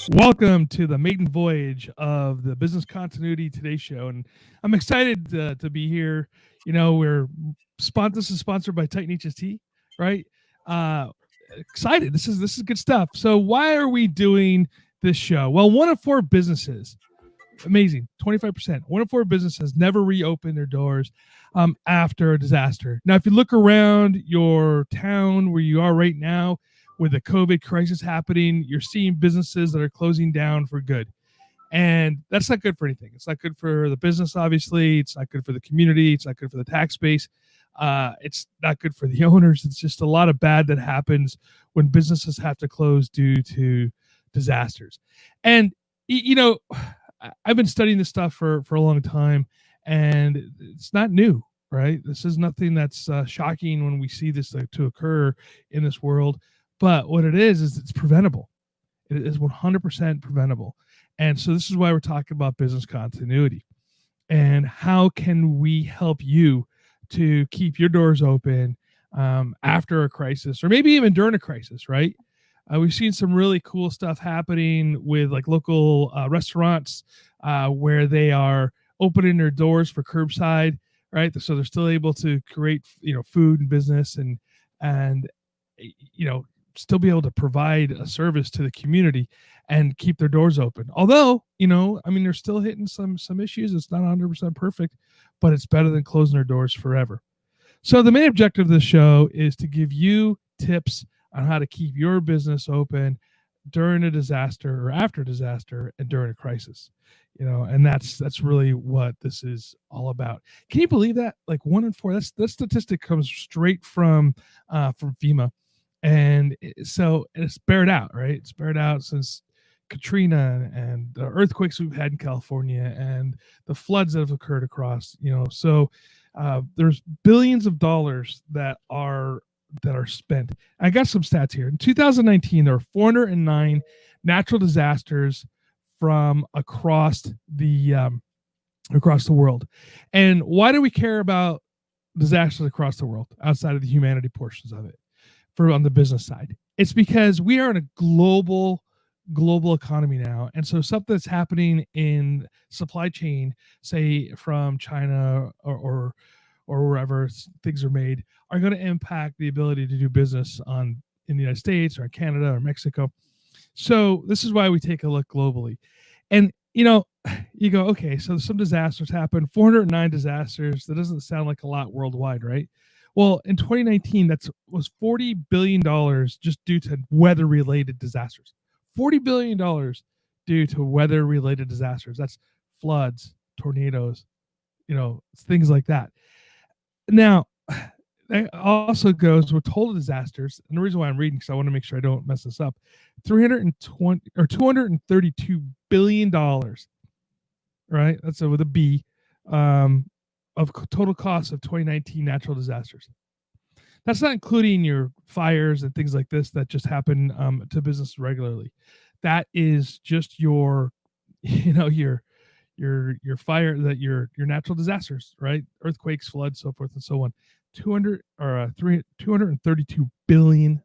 Welcome to the maiden voyage of the Business Continuity Today Show, and I'm excited to be here. This is sponsored by Titan HST, right? Uh, Excited. This is good stuff. So why are we doing this show? Well, one of four businesses, amazing, 25%. One of four businesses never reopened their doors after a disaster. Now, if you look around your town where you are right now, with the COVID crisis happening, you're seeing businesses that are closing down for good. And that's not good for anything. It's not good for the business, obviously. It's not good for the community. It's not good for the tax base. It's not good for the owners. It's just a lot of bad that happens when businesses have to close due to disasters. And, I've been studying this stuff for a long time, and it's not new, right? This is nothing that's shocking when we see this to occur in this world. But what it is it's preventable. It is 100% preventable. And so this is why we're talking about business continuity and how can we help you to keep your doors open after a crisis or maybe even during a crisis, right? We've seen some really cool stuff happening with like local restaurants where they are opening their doors for curbside, right? So they're still able to create, food and business and still be able to provide a service to the community and keep their doors open. Although, they're still hitting some issues. It's not 100% perfect, but it's better than closing their doors forever. So the main objective of this show is to give you tips on how to keep your business open during a disaster or after a disaster and during a crisis. And that's really what this is all about. Can you believe that? Like 1 in 4. That statistic comes straight from FEMA. And so it's bared out, right? It's bared out since Katrina and the earthquakes we've had in California and the floods that have occurred across, So there's billions of dollars that are spent. I got some stats here. In 2019, there were 409 natural disasters from across the world. And why do we care about disasters across the world outside of the humanity portions of it? On the business side, it's because we are in a global economy now, and so something that's happening in supply chain, say from China or wherever things are made, are going to impact the ability to do business in the United States or Canada or Mexico. So this is why we take a look globally, and you go, okay, so some disasters happen, 409 disasters. That doesn't sound like a lot worldwide, right? Well, in 2019, that was $40 billion just due to weather-related disasters. $40 billion due to weather-related disasters. That's floods, tornadoes, things like that. Now, that also goes with total disasters. And the reason why I'm reading, because I want to make sure I don't mess this up, $232 billion, right? That's with a B. Of total cost of 2019 natural disasters. That's not including your fires and things like this that just happen to business regularly. That is just your fire, that your natural disasters, right? Earthquakes, floods, so forth and so on. $232 billion.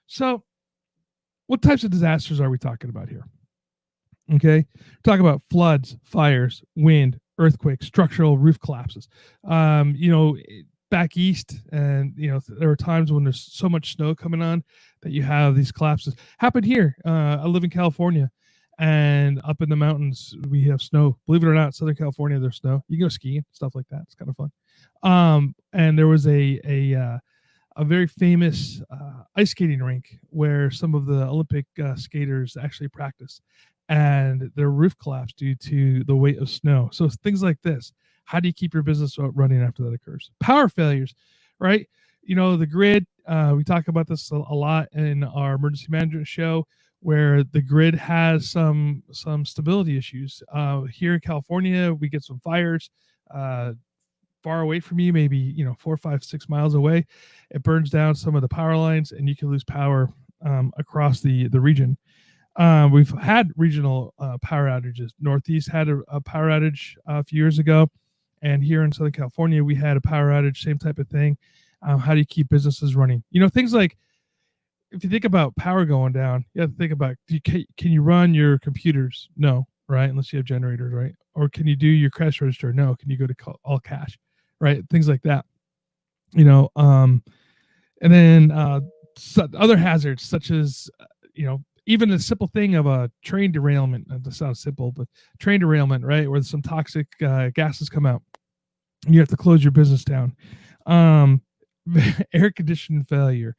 So, what types of disasters are we talking about here? Okay, talk about floods, fires, wind, earthquakes, structural roof collapses. Back east, and there are times when there's so much snow coming on that you have these collapses. Happened here. I live in California, and up in the mountains we have snow. Believe it or not, Southern California, there's snow. You can go skiing, stuff like that. It's kind of fun. And there was a very famous ice skating rink where some of the Olympic skaters actually practice, and their roof collapsed due to the weight of snow. So things like this. How do you keep your business running after that occurs? Power failures, right? The grid, we talk about this a lot in our emergency management show, where the grid has some stability issues. Here in California, we get some fires far away from you, maybe 4, 5, 6 miles away. It burns down some of the power lines, and you can lose power across the region. We've had regional power outages. Northeast had a power outage a few years ago, and here in Southern California, we had a power outage, same type of thing. How do you keep businesses running? Things like if you think about power going down, you have to think about, can you run your computers? No, right? Unless you have generators, right? Or can you do your cash register? No. Can you go to all cash, right? Things like that, you know. And then other hazards such as, even a simple thing of a train derailment. That sounds simple, but train derailment, right? Where some toxic gases come out. You have to close your business down. Um, air conditioning failure.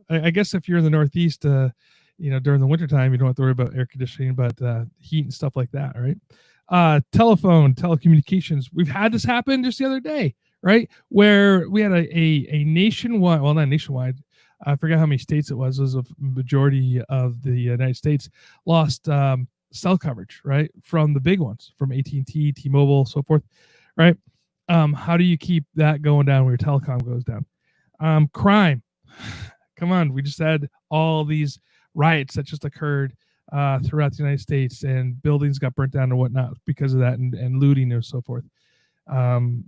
I guess if you're in the Northeast, during the wintertime, you don't have to worry about air conditioning, but heat and stuff like that, right? Telecommunications. We've had this happen just the other day, right? Where we had a nationwide, well, not nationwide, I forgot how many states it was. It was a majority of the United States lost cell coverage, right? From the big ones, from AT&T, T-Mobile, so forth, right? How do you keep that going down when your telecom goes down? Crime. Come on, we just had all these riots that just occurred throughout the United States, and buildings got burnt down and whatnot because of that, and looting and so forth. Bomb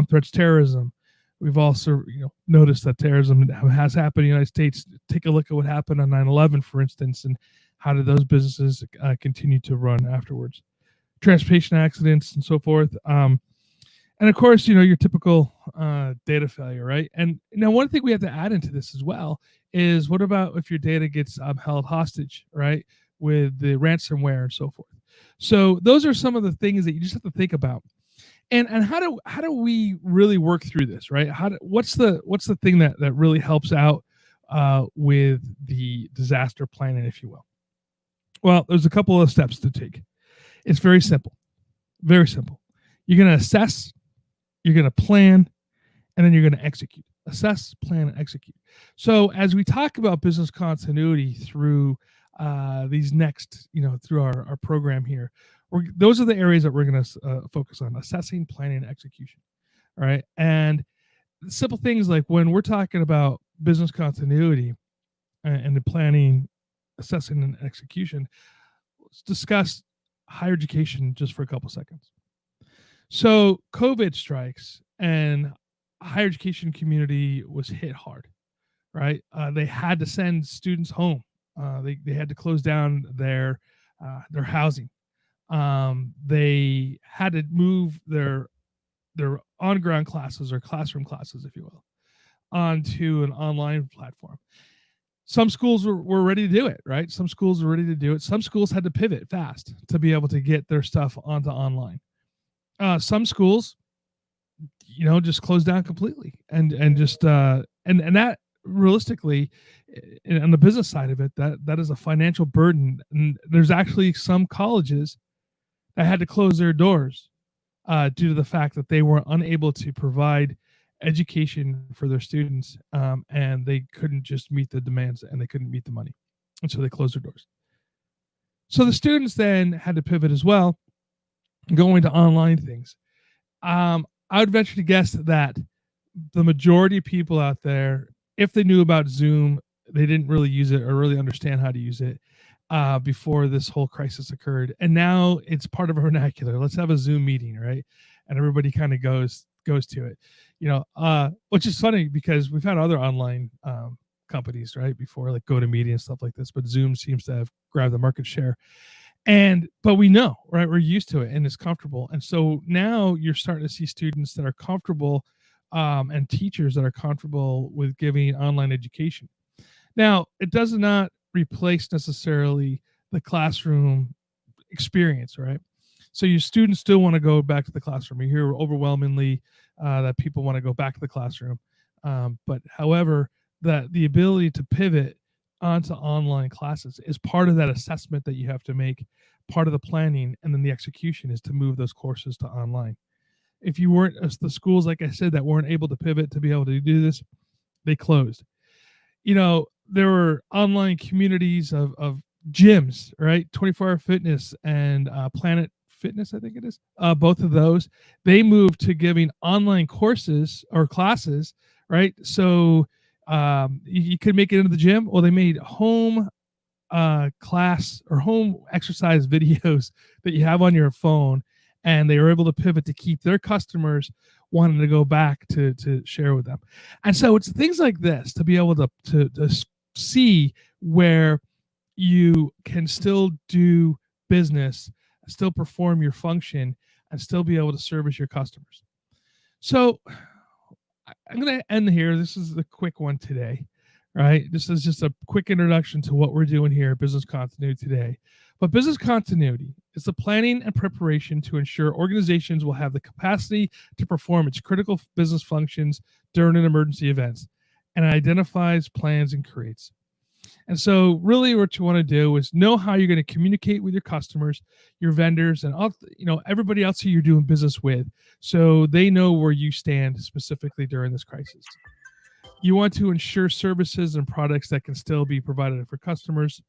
threats, terrorism. We've also noticed that terrorism has happened in the United States. Take a look at what happened on 9/11, for instance, and how did those businesses continue to run afterwards. Transportation accidents and so forth. And of course, your typical data failure, right? And now one thing we have to add into this as well is, what about if your data gets held hostage, right? With the ransomware and so forth. So those are some of the things that you just have to think about. And how do we really work through this, right? What's the thing that really helps out with the disaster planning, if you will? Well, there's a couple of steps to take. It's very simple, very simple. You're going to assess, you're going to plan, and then you're going to execute. Assess, plan, and execute. So as we talk about business continuity through these next, through our program here, those are the areas that we're going to focus on: assessing, planning, and execution. All right. And simple things like, when we're talking about business continuity and the planning, assessing, and execution, let's discuss higher education just for a couple seconds. So COVID strikes, and higher education community was hit hard, right? They had to send students home. They had to close down their housing. They had to move their on-ground classes, or classroom classes, if you will, onto an online platform. Some schools were ready to do it, right? Some schools were ready to do it. Some schools had to pivot fast to be able to get their stuff onto online. Some schools, just closed down completely, and just and that, realistically, on the business side of it, that is a financial burden. And there's actually some colleges that had to close their doors due to the fact that they were unable to provide education for their students, and they couldn't just meet the demands, and they couldn't meet the money, and so they closed their doors. So the students then had to pivot as well, going to online things. I would venture to guess that the majority of people out there, if they knew about Zoom, they didn't really use it or really understand how to use it before this whole crisis occurred. And now it's part of our vernacular. Let's have a Zoom meeting, right? And everybody kind of goes to it, which is funny because we've had other online companies, right, before, like GoToMeeting and stuff like this, but Zoom seems to have grabbed the market share. But we know, right, we're used to it, and it's comfortable. And so now you're starting to see students that are comfortable and teachers that are comfortable with giving online education. Now, it does not replace necessarily the classroom experience, right? So your students still want to go back to the classroom. You hear overwhelmingly that people want to go back to the classroom. But however, the ability to pivot onto online classes is part of that assessment that you have to make, part of the planning, and then the execution is to move those courses to online. If you weren't, the schools, like I said, that weren't able to pivot to be able to do this, they closed. There were online communities of gyms, right? 24-hour fitness and Planet Fitness, I think it is. Both of those, they moved to giving online courses or classes, right? So you could make it into the gym. Well, they made home class or home exercise videos that you have on your phone, and they were able to pivot to keep their customers wanting to go back to share with them. And so it's things like this to be able to see where you can still do business, still perform your function, and still be able to service your customers. So I'm going to end here. This is the quick one today, right? This is just a quick introduction to what we're doing here at Business Continuity today. But business continuity is the planning and preparation to ensure organizations will have the capacity to perform its critical business functions during an emergency events, and it identifies, plans, and creates. And so really what you want to do is know how you're going to communicate with your customers, your vendors, and all, everybody else who you're doing business with, so they know where you stand specifically during this crisis. You want to ensure services and products that can still be provided for customers.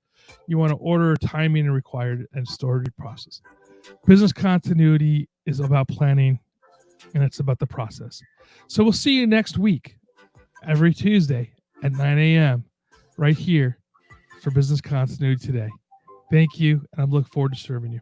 You want to order timing and required and storage process. Business continuity is about planning, and it's about the process. So we'll see you next week, every Tuesday at 9 a.m. right here for Business Continuity Today. Thank you, and I'm looking forward to serving you.